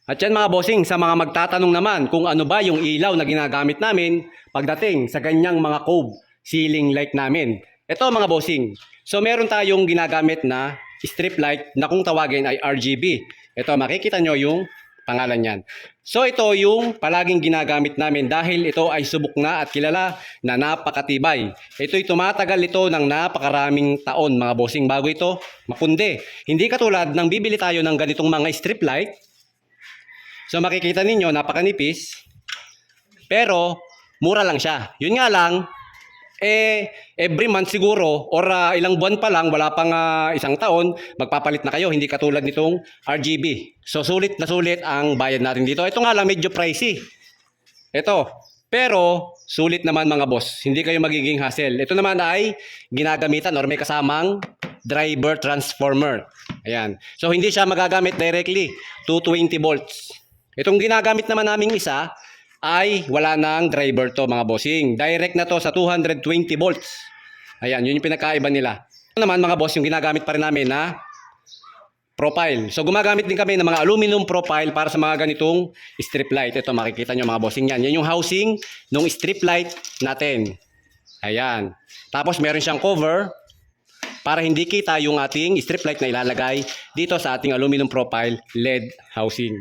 At yan mga bossing, sa mga magtatanong naman kung ano ba yung ilaw na ginagamit namin pagdating sa ganyang mga cove ceiling light namin. Ito mga bossing, so meron tayong ginagamit na strip light na kung tawagin ay RGB. Ito makikita nyo yung pangalan yan. So ito yung palaging ginagamit namin dahil ito ay subok na at kilala na napakatibay. Ito'y tumatagal ito ng napakaraming taon mga bossing bago ito mapundi. Hindi katulad ng bibili tayo ng ganitong mga strip light. So makikita ninyo napakanipis pero mura lang siya. Yun nga lang every month siguro or ilang buwan pa lang, wala pang isang taon, magpapalit na kayo. Hindi katulad nitong RGB. So sulit na sulit ang bayad natin dito. Ito nga lang medyo pricey. Ito. Pero sulit naman mga boss. Hindi kayo magiging hassle. Ito naman ay ginagamitan or may kasamang driver transformer. Ayan. So hindi siya magagamit directly 220 volts. Itong ginagamit naman naming isa ay wala nang driver to mga bossing. Direct na to sa 220 volts. Ayan, yun yung pinakaiba nila. Ito naman mga boss, yung ginagamit pa rin namin na profile. So gumagamit din kami ng mga aluminum profile para sa mga ganitong strip light. Ito makikita nyo mga bossing yan. Yan yung housing ng strip light natin. Ayan. Tapos meron siyang cover para hindi kita yung ating strip light na ilalagay dito sa ating aluminum profile LED housing.